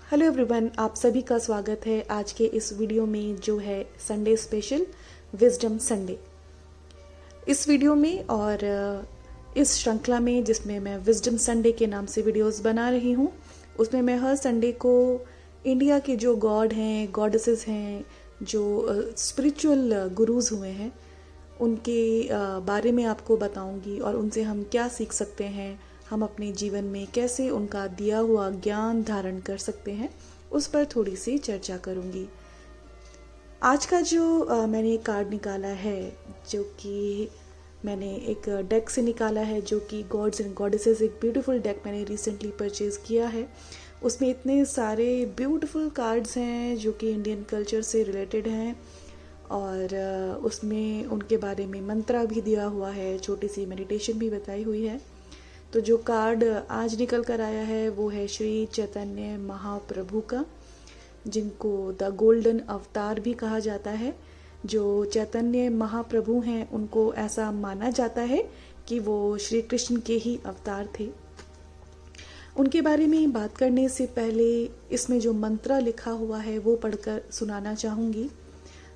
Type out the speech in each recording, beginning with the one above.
Hello everyone, आप सभी का स्वागत है आज के इस वीडियो में जो है संडे स्पेशल विजडम संडे। इस वीडियो में और इस श्रृंखला में जिसमें मैं विजडम संडे के नाम से वीडियोस बना रही हूँ, उसमें मैं हर संडे को इंडिया के जो गॉड हैं, गॉडेसेस हैं, जो स्पिरिचुअल गुरुज हुए हैं, उनके बारे में आपको बताऊंगी और उनसे हम क्या सीख सकते हैं, हम अपने जीवन में कैसे उनका दिया हुआ ज्ञान धारण कर सकते हैं, उस पर थोड़ी सी चर्चा करूंगी। आज का जो मैंने कार्ड निकाला है, जो कि मैंने एक डेक से निकाला है, जो कि गॉड्स एंड गॉडेसेस, एक ब्यूटीफुल डेक मैंने रिसेंटली परचेज किया है। उसमें इतने सारे ब्यूटीफुल कार्ड्स हैं जो कि इंडियन कल्चर से रिलेटेड हैं और उसमें उनके बारे में मंत्रा भी दिया हुआ है, छोटी सी मेडिटेशन भी बताई हुई है। तो जो कार्ड आज निकल कर आया है वो है श्री चैतन्य महाप्रभु का, जिनको द गोल्डन अवतार भी कहा जाता है। जो चैतन्य महाप्रभु हैं उनको ऐसा माना जाता है कि वो श्री कृष्ण के ही अवतार थे। उनके बारे में बात करने से पहले इसमें जो मंत्र लिखा हुआ है वो पढ़कर सुनाना चाहूँगी।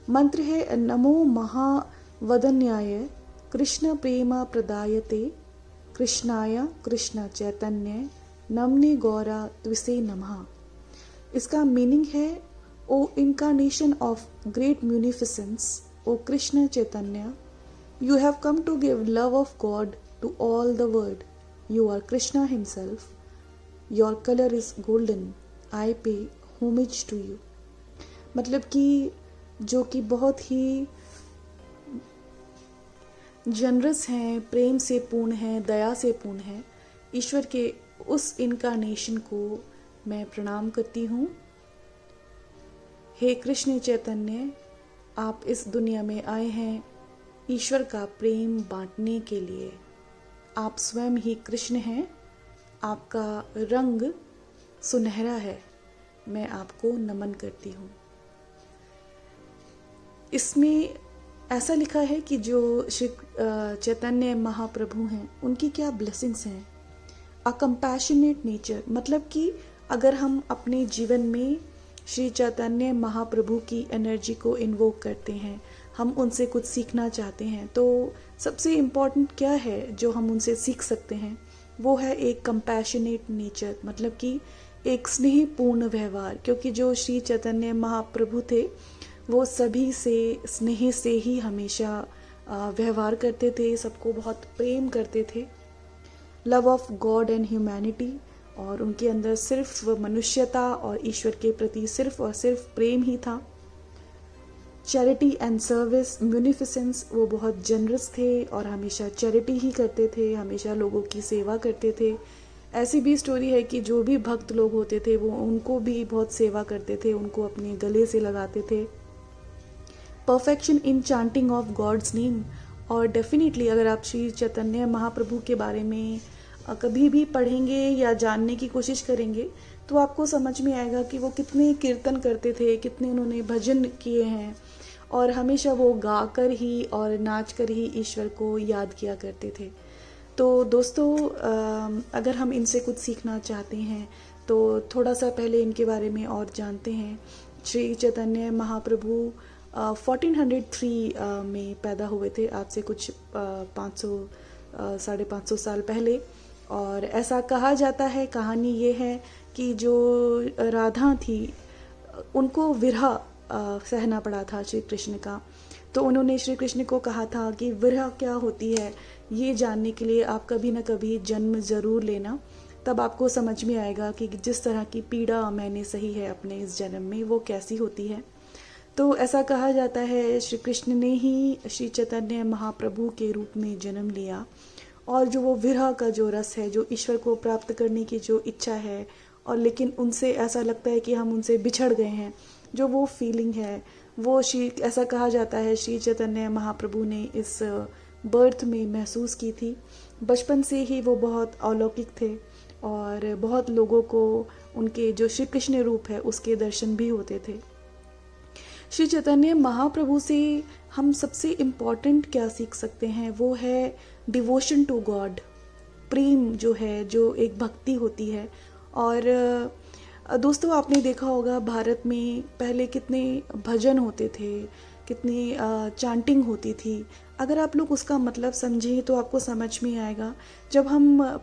मंत्र है नमो महावदन्याय कृष्ण प्रेम प्रदायते कृष्णाय कृष्ण चैतन्य नमने गौरा त्विसे नमः। इसका मीनिंग है O incarnation of great munificence, O Krishna Chaitanya, you have come to give love of God to all the world, you are Krishna himself, your colour is golden, I pay homage to you. मतलब कि जो कि बहुत ही generous हैं, प्रेम से पूर्ण हैं, दया से पूर्ण हैं, ईश्वर के उस इनकारनेशन को मैं प्रणाम करती हूँ। हे कृष्ण चैतन्य, आप इस दुनिया में आए हैं ईश्वर का प्रेम बांटने के लिए। आप स्वयं ही कृष्ण हैं, आपका रंग सुनहरा है, मैं आपको नमन करती हूँ। इसमें ऐसा लिखा है कि जो श्री चैतन्य महाप्रभु हैं उनकी क्या ब्लेसिंग्स हैं। अ कंपैशनेट नेचर, मतलब कि अगर हम अपने जीवन में श्री चैतन्य महाप्रभु की एनर्जी को इन्वोक करते हैं, हम उनसे कुछ सीखना चाहते हैं, तो सबसे इम्पॉर्टेंट क्या है जो हम उनसे सीख सकते हैं, वो है एक कंपैशनेट नेचर, मतलब कि एक स्नेहपूर्ण व्यवहार। क्योंकि जो श्री चैतन्य महाप्रभु थे वो सभी से स्नेह से ही हमेशा व्यवहार करते थे, सबको बहुत प्रेम करते थे। Love of God and humanity, और उनके अंदर सिर्फ मनुष्यता और ईश्वर के प्रति सिर्फ और सिर्फ प्रेम ही था। चैरिटी एंड सर्विस, म्यूनिफिसेंस, वो बहुत जनरस थे और हमेशा चैरिटी ही करते थे, हमेशा लोगों की सेवा करते थे। ऐसी भी स्टोरी है कि जो भी भक्त लोग होते थे वो उनको भी बहुत सेवा करते थे, उनको अपने गले से लगाते थे। Perfection in chanting of God's name, और डेफिनेटली अगर आप श्री चैतन्य महाप्रभु के बारे में कभी भी पढ़ेंगे या जानने की कोशिश करेंगे तो आपको समझ में आएगा कि वो कितने कीर्तन करते थे, कितने उन्होंने भजन किए हैं, और हमेशा वो गाकर ही और नाच कर ही ईश्वर को याद किया करते थे। तो दोस्तों, अगर हम इनसे कुछ सीखना चाहते हैं तो थोड़ा सा पहले इनके बारे में और जानते हैं। श्री चैतन्य महाप्रभु 1403 में पैदा हुए थे, आज से कुछ 500-550 साल पहले। और ऐसा कहा जाता है, कहानी ये है कि जो राधा थी उनको विरह सहना पड़ा था श्री कृष्ण का। तो उन्होंने श्री कृष्ण को कहा था कि विरह क्या होती है ये जानने के लिए आप कभी ना कभी जन्म ज़रूर लेना, तब आपको समझ में आएगा कि जिस तरह की पीड़ा मैंने सही है अपने इस जन्म में वो कैसी होती है। तो ऐसा कहा जाता है श्री कृष्ण ने ही श्री चैतन्य महाप्रभु के रूप में जन्म लिया, और जो वो विरह का जो रस है, जो ईश्वर को प्राप्त करने की जो इच्छा है, और लेकिन उनसे ऐसा लगता है कि हम उनसे बिछड़ गए हैं, जो वो फीलिंग है वो ऐसा कहा जाता है श्री चैतन्य महाप्रभु ने इस बर्थ में महसूस की थी। बचपन से ही वो बहुत अलौकिक थे और बहुत लोगों को उनके जो श्री कृष्ण रूप है उसके दर्शन भी होते थे। श्री चैतन्य महाप्रभु से हम सबसे इम्पॉर्टेंट क्या सीख सकते हैं, वो है डिवोशन टू गॉड, प्रेम जो है, जो एक भक्ति होती है। और दोस्तों आपने देखा होगा भारत में पहले कितने भजन होते थे, कितनी चैंटिंग होती थी। अगर आप लोग उसका मतलब समझें तो आपको समझ में आएगा। जब हम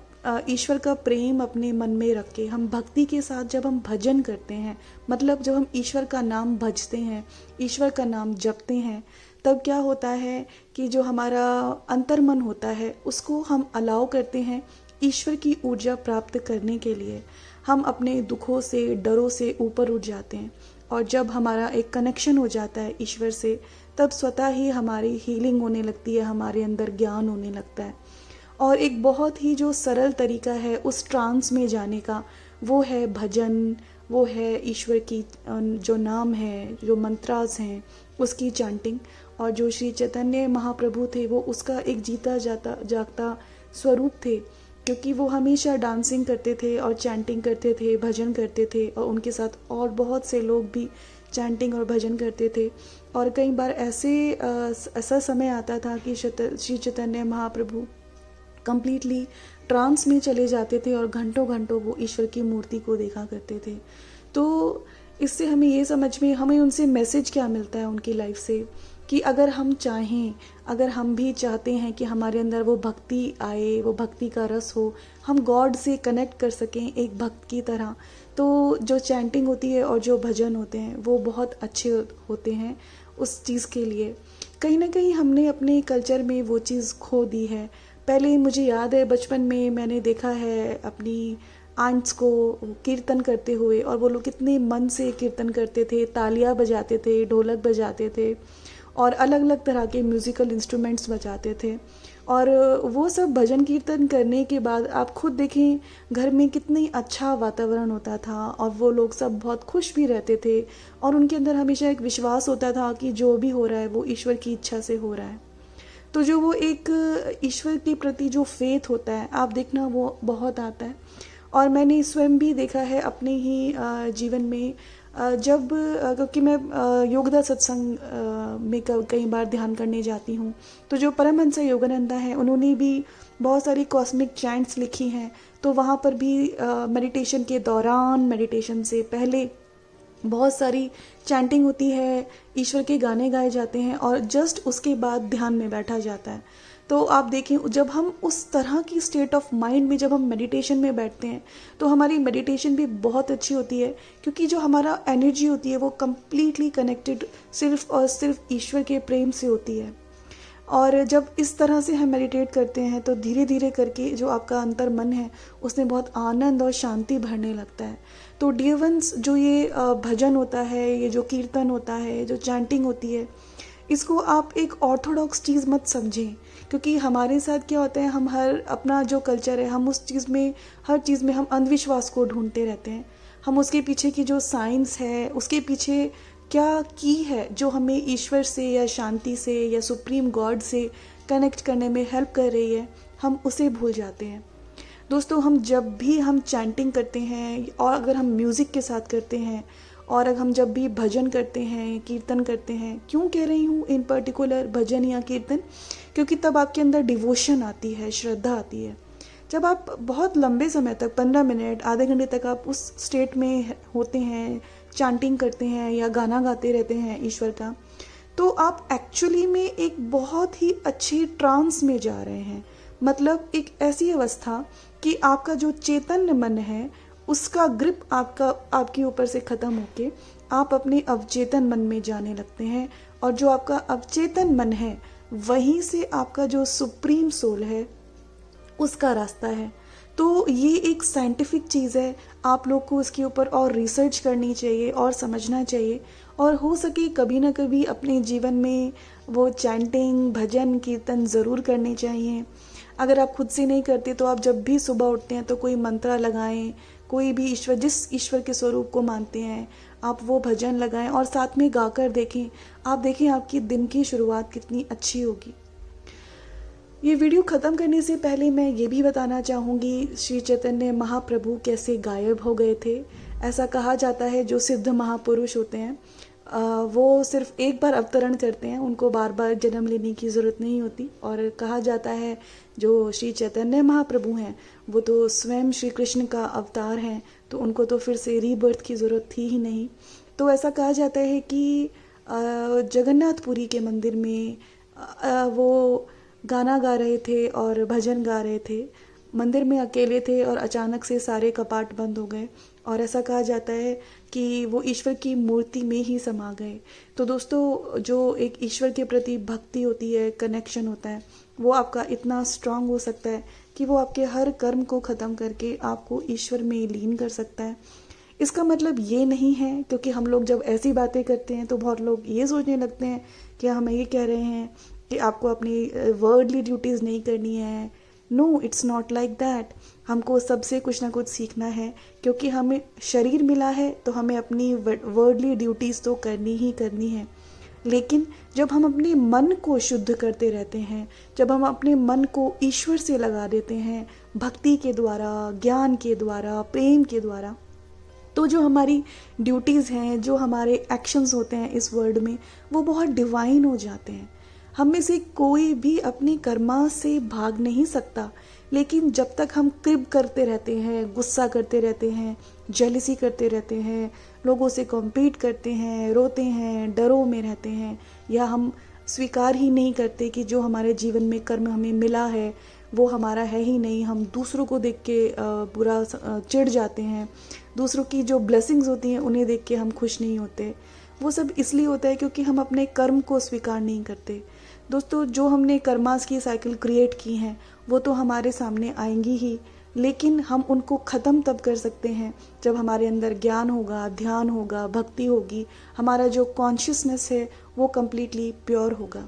ईश्वर का प्रेम अपने मन में रख के हम भक्ति के साथ जब हम भजन करते हैं, मतलब जब हम ईश्वर का नाम भजते हैं, ईश्वर का नाम जपते हैं, तब क्या होता है कि जो हमारा अंतर्मन होता है उसको हम अलाउ करते हैं ईश्वर की ऊर्जा प्राप्त करने के लिए। हम अपने दुखों से, डरों से ऊपर उठ जाते हैं, और जब हमारा एक कनेक्शन हो जाता है ईश्वर से, तब स्वतः ही हमारी हीलिंग होने लगती है, हमारे अंदर ज्ञान होने लगता है। और एक बहुत ही जो सरल तरीका है उस ट्रांस में जाने का, वो है भजन, वो है ईश्वर की जो नाम है, जो मंत्रास हैं, उसकी चैंटिंग। और जो श्री चैतन्य महाप्रभु थे वो उसका एक जीता जागता स्वरूप थे, क्योंकि वो हमेशा डांसिंग करते थे और चैंटिंग करते थे, भजन करते थे, और उनके साथ और बहुत से लोग भी चैंटिंग और भजन करते थे। और कई बार ऐसा समय आता था कि श्री चैतन्य महाप्रभु कंप्लीटली ट्रांस में चले जाते थे और घंटों घंटों वो ईश्वर की मूर्ति को देखा करते थे। तो इससे हमें ये समझ में, हमें उनसे मैसेज क्या मिलता है उनकी लाइफ से, कि अगर हम चाहें, अगर हम भी चाहते हैं कि हमारे अंदर वो भक्ति आए, वो भक्ति का रस हो, हम गॉड से कनेक्ट कर सकें एक भक्त की तरह, तो जो चैंटिंग होती है और जो भजन होते हैं वो बहुत अच्छे होते हैं उस चीज़ के लिए। कहीं ना कहीं हमने अपने कल्चर में वो चीज़ खो दी है। पहले मुझे याद है बचपन में मैंने देखा है अपनी आंट्स को कीर्तन करते हुए, और वो लोग कितने मन से कीर्तन करते थे, तालियां बजाते थे, ढोलक बजाते थे, और अलग अलग तरह के म्यूज़िकल इंस्ट्रूमेंट्स बजाते थे। और वो सब भजन कीर्तन करने के बाद आप खुद देखें घर में कितनी अच्छा वातावरण होता था, और वो लोग सब बहुत खुश भी रहते थे, और उनके अंदर हमेशा एक विश्वास होता था कि जो भी हो रहा है वो ईश्वर की इच्छा से हो रहा है। तो जो वो एक ईश्वर के प्रति जो फेथ होता है, आप देखना वो बहुत आता है। और मैंने स्वयं भी देखा है अपने ही जीवन में, जब क्योंकि मैं योगदा सत्संग में कई बार ध्यान करने जाती हूँ, तो जो परमहंस योगानंदा हैं उन्होंने भी बहुत सारी कॉस्मिक चैंट्स लिखी हैं। तो वहाँ पर भी मेडिटेशन के दौरान, मेडिटेशन से पहले बहुत सारी चैंटिंग होती है, ईश्वर के गाने गाए जाते हैं, और जस्ट उसके बाद ध्यान में बैठा जाता है। तो आप देखें जब हम उस तरह की स्टेट ऑफ माइंड में जब हम मेडिटेशन में बैठते हैं तो हमारी मेडिटेशन भी बहुत अच्छी होती है, क्योंकि जो हमारा एनर्जी होती है वो कम्प्लीटली कनेक्टेड सिर्फ और सिर्फ ईश्वर के प्रेम से होती है। और जब इस तरह से हम मेडिटेट करते हैं तो धीरे धीरे करके जो आपका अंतर मन है उसमें बहुत आनंद और शांति भरने लगता है। तो डियर वंस, जो ये भजन होता है, ये जो कीर्तन होता है, जो चैंटिंग होती है, इसको आप एक ऑर्थोडॉक्स चीज़ मत समझें, क्योंकि हमारे साथ क्या होता है, हम हर अपना जो कल्चर है, हम उस चीज़ में, हर चीज़ में हम अंधविश्वास को ढूंढते रहते हैं। हम उसके पीछे की जो साइंस है, उसके पीछे क्या की है जो हमें ईश्वर से या शांति से या सुप्रीम गॉड से कनेक्ट करने में हेल्प कर रही है, हम उसे भूल जाते हैं। दोस्तों, हम जब भी हम चैंटिंग करते हैं, और अगर हम म्यूज़िक के साथ करते हैं, और अगर हम जब भी भजन करते हैं, कीर्तन करते हैं, क्यों कह रही हूँ इन पर्टिकुलर भजन या कीर्तन, क्योंकि तब आपके अंदर डिवोशन आती है, श्रद्धा आती है। जब आप बहुत लंबे समय तक, 15 मिनट, आधे घंटे तक आप उस स्टेट में होते हैं, चैंटिंग करते हैं या गाना गाते रहते हैं ईश्वर का, तो आप एक्चुअली में एक बहुत ही अच्छे ट्रांस में जा रहे हैं। मतलब एक ऐसी अवस्था कि आपका जो चैतन्य मन है उसका ग्रिप आपके ऊपर से ख़त्म होके आप अपने अवचेतन मन में जाने लगते हैं, और जो आपका अवचेतन मन है वहीं से आपका जो सुप्रीम सोल है उसका रास्ता है। तो ये एक साइंटिफिक चीज़ है, आप लोग को इसके ऊपर और रिसर्च करनी चाहिए और समझना चाहिए, और हो सके कभी ना कभी अपने जीवन में वो चैंटिंग, भजन, कीर्तन ज़रूर करने चाहिए। अगर आप खुद से नहीं करते तो आप जब भी सुबह उठते हैं तो कोई मंत्र लगाएं, कोई भी ईश्वर, जिस ईश्वर के स्वरूप को मानते हैं आप वो भजन लगाएं और साथ में गाकर देखें। आप देखें आपकी दिन की शुरुआत कितनी अच्छी होगी। ये वीडियो ख़त्म करने से पहले मैं ये भी बताना चाहूँगी, श्री चैतन्य महाप्रभु कैसे गायब हो गए थे। ऐसा कहा जाता है जो सिद्ध महापुरुष होते हैं वो सिर्फ एक बार अवतरण करते हैं, उनको बार बार जन्म लेने की ज़रूरत नहीं होती। और कहा जाता है जो श्री चैतन्य महाप्रभु हैं वो तो स्वयं श्री कृष्ण का अवतार हैं, तो उनको तो फिर से रीबर्थ की ज़रूरत थी ही नहीं। तो ऐसा कहा जाता है कि जगन्नाथपुरी के मंदिर में वो गाना गा रहे थे और भजन गा रहे थे, मंदिर में अकेले थे और अचानक से सारे कपाट बंद हो गए और ऐसा कहा जाता है कि वो ईश्वर की मूर्ति में ही समा गए। तो दोस्तों, जो एक ईश्वर के प्रति भक्ति होती है, कनेक्शन होता है, वो आपका इतना स्ट्रांग हो सकता है कि वो आपके हर कर्म को ख़त्म करके आपको ईश्वर में लीन कर सकता है। इसका मतलब ये नहीं है, क्योंकि हम लोग जब ऐसी बातें करते हैं तो बहुत लोग ये सोचने लगते हैं कि हमें ये कह रहे हैं कि आपको अपनी वर्ल्डली ड्यूटीज़ नहीं करनी है। No, it's not like that. हमको सबसे कुछ ना कुछ सीखना है, क्योंकि हमें शरीर मिला है तो हमें अपनी वर्ल्डली ड्यूटीज़ तो करनी ही करनी है। लेकिन जब हम अपने मन को शुद्ध करते रहते हैं, जब हम अपने मन को ईश्वर से लगा देते हैं भक्ति के द्वारा, ज्ञान के द्वारा, प्रेम के द्वारा, तो जो हमारी ड्यूटीज़ हैं, जो हमारे एक्शंस होते हैं इस वर्ल्ड में, वो बहुत डिवाइन हो जाते हैं। हम में से कोई भी अपनी कर्मा से भाग नहीं सकता, लेकिन जब तक हम क्रिब करते रहते हैं, गुस्सा करते रहते हैं, जेलसी करते रहते हैं, लोगों से कॉम्पीट करते हैं, रोते हैं, डरों में रहते हैं, या हम स्वीकार ही नहीं करते कि जो हमारे जीवन में कर्म हमें मिला है वो हमारा है ही नहीं, हम दूसरों को देख के बुरा चिढ़ जाते हैं, दूसरों की जो ब्लेसिंग्स होती हैं उन्हें देख के हम खुश नहीं होते, वो सब इसलिए होता है क्योंकि हम अपने कर्म को स्वीकार नहीं करते। दोस्तों, जो हमने कर्मास की साइकिल क्रिएट की हैं वो तो हमारे सामने आएंगी ही, लेकिन हम उनको ख़त्म तब कर सकते हैं जब हमारे अंदर ज्ञान होगा, ध्यान होगा, भक्ति होगी, हमारा जो कॉन्शियसनेस है वो कम्प्लीटली प्योर होगा।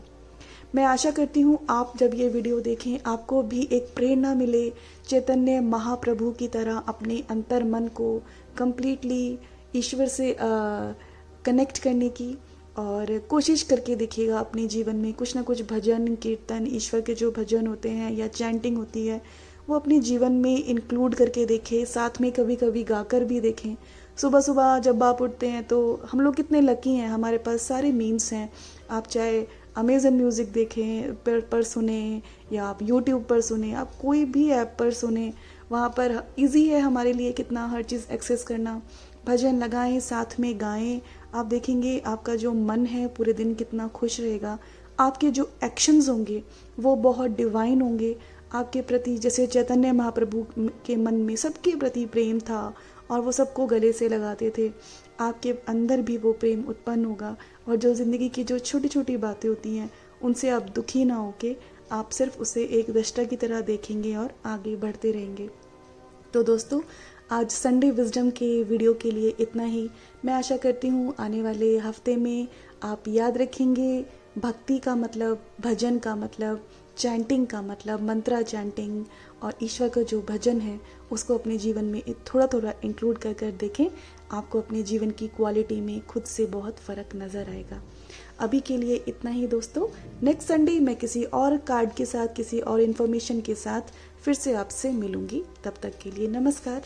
मैं आशा करती हूँ आप जब ये वीडियो देखें आपको भी एक प्रेरणा मिले चैतन्य महाप्रभु की तरह अपने अंतर मन को कम्प्लीटली ईश्वर से कनेक्ट करने की, और कोशिश करके देखिएगा अपने जीवन में कुछ ना कुछ भजन कीर्तन, ईश्वर के जो भजन होते हैं या चैंटिंग होती है वो अपने जीवन में इंक्लूड करके देखें, साथ में कभी कभी गाकर भी देखें। सुबह सुबह जब आप उठते हैं तो हम लोग कितने लकी हैं, हमारे पास सारे मीन्स हैं। आप चाहे अमेज़न म्यूज़िक देखें पर सुने, या आप यूट्यूब पर सुने, आप कोई भी ऐप पर सुने, वहाँ पर इजी है हमारे लिए कितना हर चीज़ एक्सेस करना। भजन लगाएं, साथ में गाएं, आप देखेंगे आपका जो मन है पूरे दिन कितना खुश रहेगा। आपके जो एक्शंस होंगे वो बहुत डिवाइन होंगे आपके प्रति, जैसे चैतन्य महाप्रभु के मन में सबके प्रति प्रेम था और वो सबको गले से लगाते थे, आपके अंदर भी वो प्रेम उत्पन्न होगा। और जो ज़िंदगी की जो छोटी छोटी बातें होती हैं उनसे आप दुखी ना होके आप सिर्फ उसे एक दृष्टा की तरह देखेंगे और आगे बढ़ते रहेंगे। तो दोस्तों, आज संडे विजडम के वीडियो के लिए इतना ही। मैं आशा करती हूँ आने वाले हफ्ते में आप याद रखेंगे भक्ति का मतलब, भजन का मतलब, चैंटिंग का मतलब, मंत्रा चैंटिंग, और ईश्वर का जो भजन है उसको अपने जीवन में थोड़ा थोड़ा इंक्लूड कर कर देखें। आपको अपने जीवन की क्वालिटी में खुद से बहुत फ़र्क नज़र आएगा। अभी के लिए इतना ही दोस्तों। नेक्स्ट संडे मैं किसी और कार्ड के साथ, किसी और इन्फॉर्मेशन के साथ फिर से आपसे मिलूंगी। तब तक के लिए नमस्कार।